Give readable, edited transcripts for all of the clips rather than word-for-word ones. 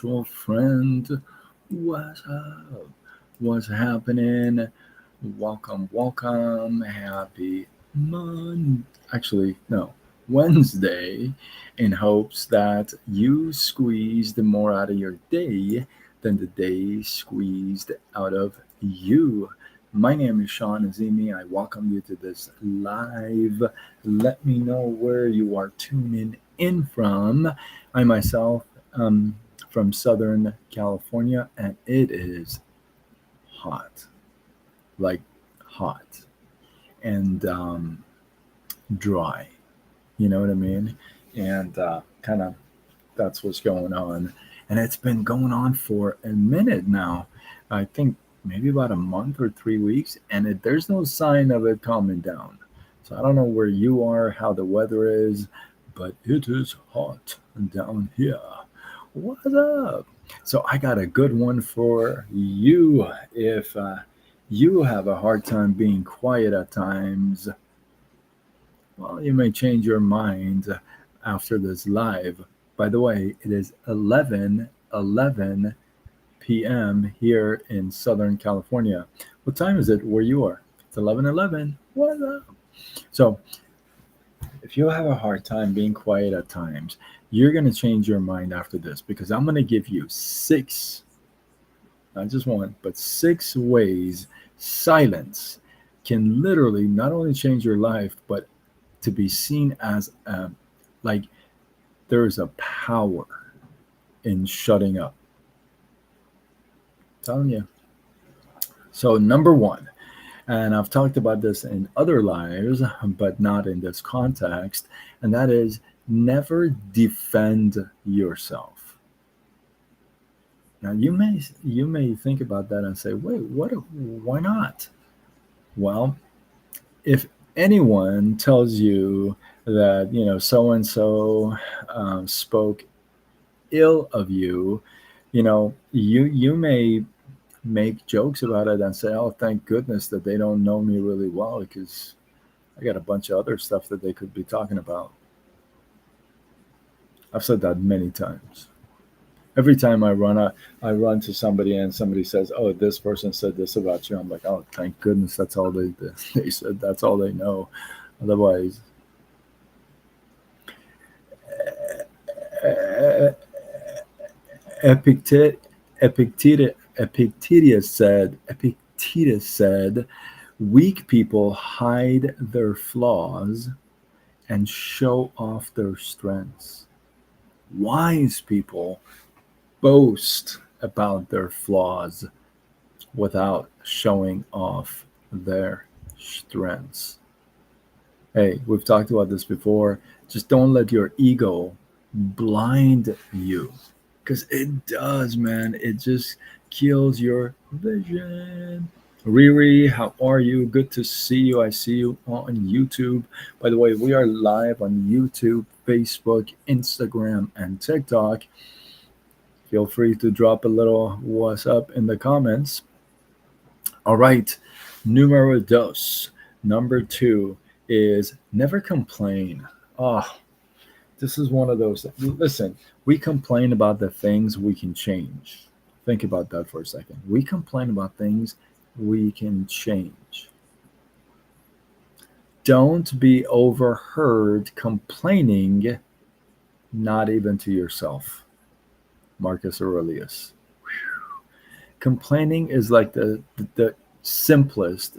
Mutual friend. What's up? What's happening? Welcome. Happy Actually, no, Wednesday, in hopes that you squeezed more out of your day than the day squeezed out of you. My name is Sean Azimi. I welcome you to this live. Let me know where you are tuning in from. I myself um, from Southern California, and it is hot, like hot, and dry. You know what I mean? And kind of that's what's going on. And it's been going on for a minute now. I think maybe about a month or 3 weeks, and there's no sign of it calming down. So I don't know where you are, how the weather is, but it is hot down here. What's up? So I got a good one for you. If you have a hard time being quiet at times, well, you may change your mind after this live. By the way, it is 11:11 p.m. here in Southern California. What time is it where you are? It's 11:11. What up? So, if you have a hard time being quiet at times, you're going to change your mind after this because I'm going to give you six, not just one, but six ways silence can literally not only change your life, but to be seen as like there is a power in shutting up. I'm telling you. So number one, and I've talked about this in other lives, but not in this context, and that is never defend yourself. Now you may think about that and say, wait, what? Why not? Well, if anyone tells you that so and so spoke ill of you, you may make jokes about it and say, "Oh, thank goodness that they don't know me really well because I got a bunch of other stuff that they could be talking about." I've said that many times. Every time I run to somebody and somebody says, "Oh, this person said this about you," I'm like, "Oh, thank goodness that's all they they said. That's all they know." Otherwise, uh, Epictet, Epictetus said, weak people hide their flaws and show off their strengths. Wise people boast about their flaws without showing off their strengths. Hey, we've talked about this before. Just don't let your ego blind you because it does, man. It just kills your vision. Riri, how are you? Good to see you. I see you on YouTube. By the way, we are live on YouTube, Facebook, Instagram, and TikTok. Feel free to drop a little what's up in the comments. All right, numero dos. Number two is never complain. Oh, this is one of those. Listen, we complain about the things we can change. Think about that for a second. We complain about things we can change. Don't be overheard complaining, not even to yourself. Marcus Aurelius. Complaining is like the simplest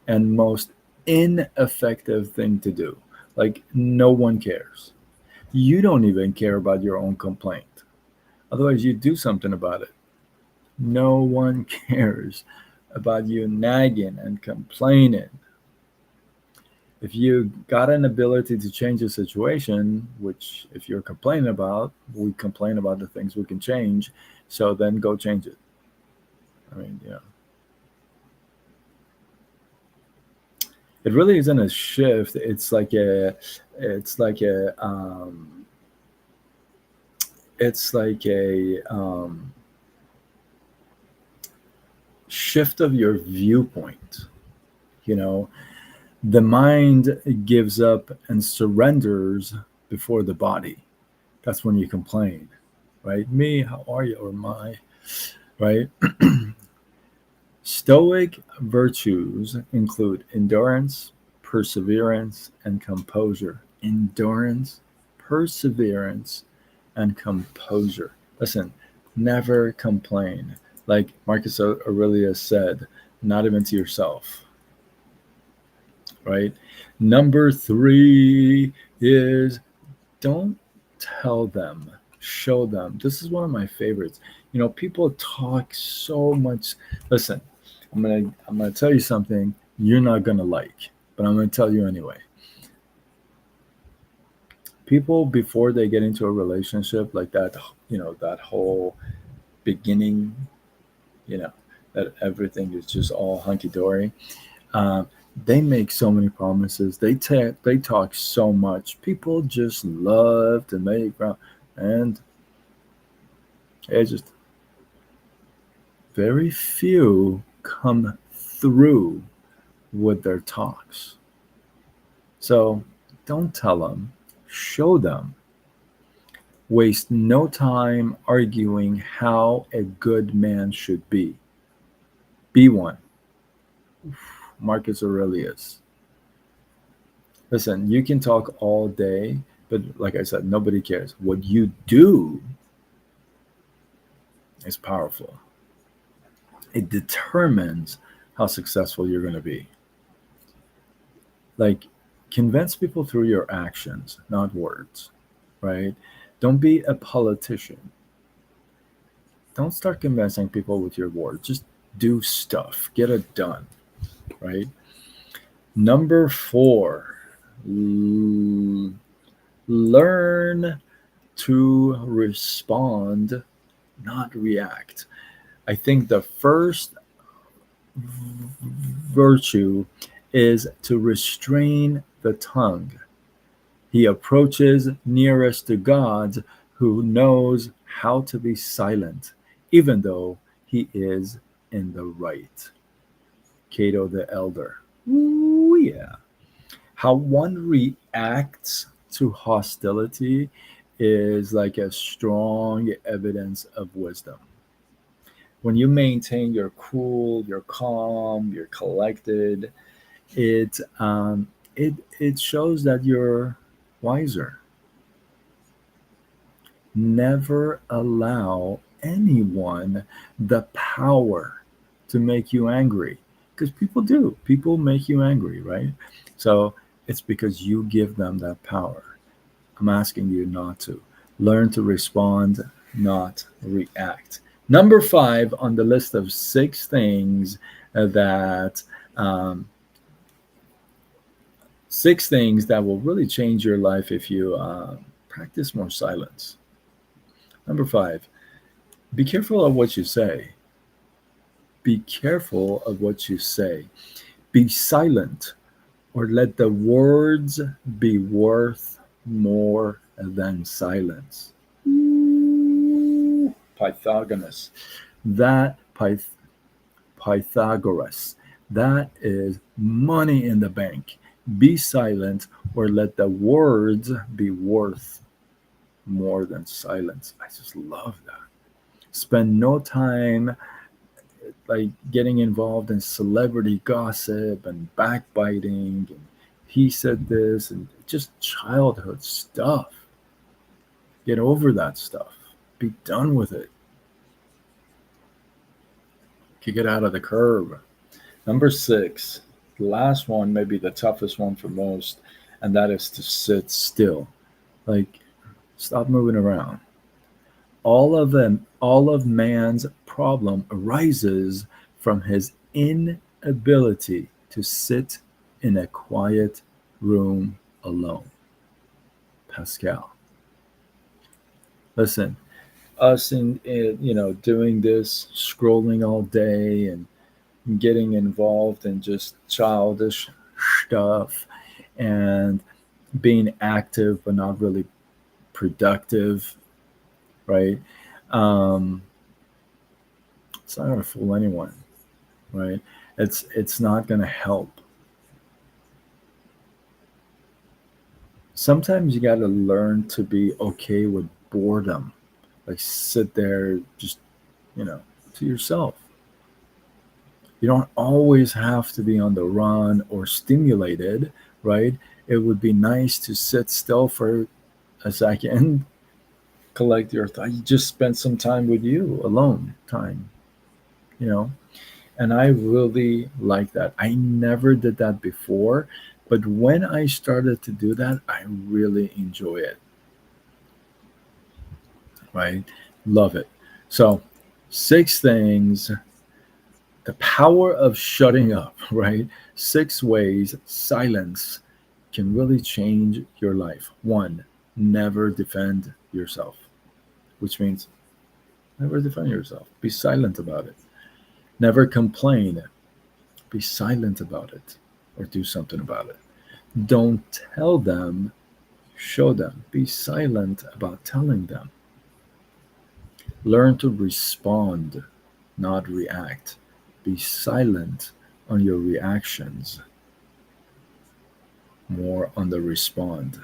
and most ineffective thing to do. Like, no one cares. You don't even care about your own complaint. Otherwise, you do something about it. No one cares about you nagging and complaining. If you got an ability to change a situation, which if you're complaining about, we complain about the things we can change, so then go change it. I mean, it really isn't a shift. It's like a, it's like a shift of your viewpoint. You know, the mind gives up and surrenders before the body. That's when you complain. right? Me, how are you? Or my, right? Stoic virtues include endurance, perseverance, and composure. Endurance, perseverance, and composure. Listen, never complain. Like Marcus Aurelius said, not even to yourself, right? Number three is don't tell them, show them. This is one of my favorites. People talk so much. Listen, I'm gonna tell you something you're not gonna like, but I'm gonna tell you anyway. People before they get into a relationship like that, that whole beginning, you know, that everything is just all hunky dory. Um, they make so many promises. They talk so much. People just love to make and it's just very few come through with their talks. So don't tell them, show them. Waste no time arguing how a good man should be. Be one. Marcus Aurelius. Listen, you can talk all day, but like I said, nobody cares. What you do is powerful. It determines how successful you're going to be. Like, convince people through your actions, not words, right? Don't be a politician. Don't start convincing people with your words. Just do stuff, get it done, right? Number four, learn to respond, not react. I think the first virtue is to restrain the tongue. He approaches nearest to God who knows how to be silent, even though he is in the right. Cato the Elder. Ooh, yeah. How one reacts to hostility is like a strong evidence of wisdom. When you maintain your cool, you're calm, you're collected, it shows that you're wiser. Never allow anyone the power to make you angry, because people do. People make you angry, right? So it's because you give them that power. I'm asking you not to. Learn to respond, not react. Number five on the list of six things that um, six things that will really change your life if you practice more silence. Number five, be careful of what you say. Be careful of what you say. Be silent, or let the words be worth more than silence. Ooh, Pythagoras. That Pythagoras. That is money in the bank. Be silent, or let the words be worth more than silence. I just love that. Spend no time like getting involved in celebrity gossip and backbiting and he said this and just childhood stuff. Get over that stuff. Be done with it. Kick it out of the curb. Number six, the last one, maybe the toughest one for most, and that is to sit still. Like, stop moving around. All of man's problem arises from his inability to sit in a quiet room alone. Pascal. Listen, us in doing this, scrolling all day and getting involved in just childish stuff and being active but not really productive, right? Um, it's not going to fool anyone, right? It's not going to help. Sometimes you got to learn to be okay with boredom. Like sit there just, you know, to yourself. You don't always have to be on the run or stimulated, right? It would be nice to sit still for a second, collect your thought. You just spend some time with you, alone time, you know. And I really like that. I never did that before, but when I started to do that, I really enjoy it, right? Love it. So, six things, the power of shutting up, right? Six ways silence can really change your life. One, never defend yourself, which means never defend yourself. Be silent about it. Never complain. Be silent about it or do something about it. Don't tell them, show them. Be silent about telling them. Learn to respond, not react. Be silent on your reactions, more on the respond.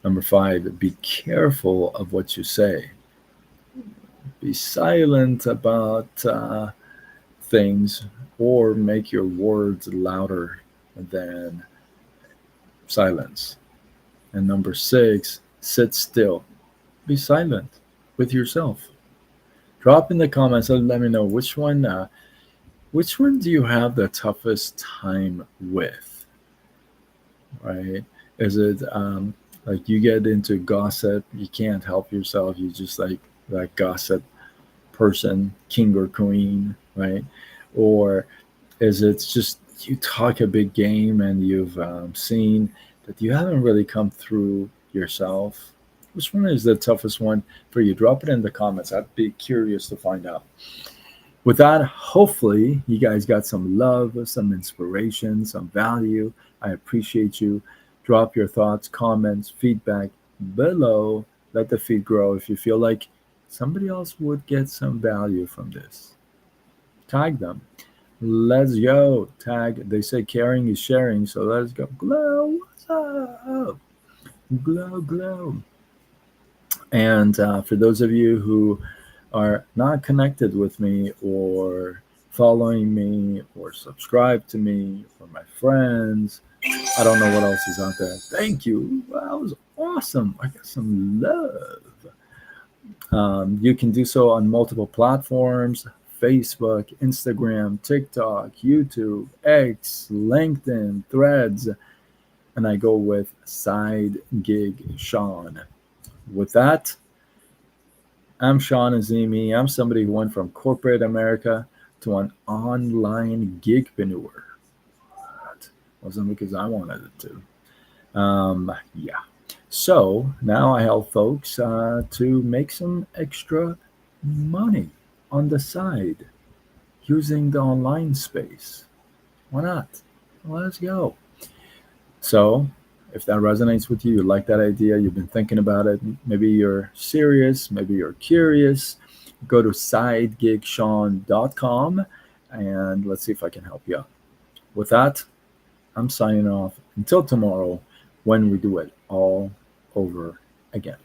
Number five, be careful of what you say. Be silent about things or make your words louder than silence. And number six, sit still. Be silent with yourself. Drop in the comments and let me know which one do you have the toughest time with, right? Is it like you get into gossip, you can't help yourself, you just like that gossip person, king or queen, right? Or is it just you talk a big game and you've seen that you haven't really come through yourself? Which one is the toughest one for you? Drop it in the comments. I'd be curious to find out. With that, hopefully, you guys got some love, some inspiration, some value. I appreciate you. Drop your thoughts, comments, feedback below. Let the feed grow. If you feel like somebody else would get some value from this, tag them. Let's go. Tag. They say caring is sharing, so let's go. Glow. What's up? Glow, glow. And for those of you who are not connected with me or following me or subscribe to me or my friends, I don't know what else is out there. Thank you. Wow, that was awesome. I got some love. You can do so on multiple platforms: Facebook, Instagram, TikTok, YouTube, X, LinkedIn, Threads, and I go with Side Gig Sean. With that, I'm Sean Azimi. I'm somebody who went from corporate America to an online gigpreneur. That wasn't because I wanted it to. Yeah. So now I help folks to make some extra money on the side using the online space. Why not? Let's go. So, if that resonates with you, you like that idea, you've been thinking about it, maybe you're serious, maybe you're curious, go to sidegigshawn.com and let's see if I can help you out. With that, I'm signing off until tomorrow when we do it all over again.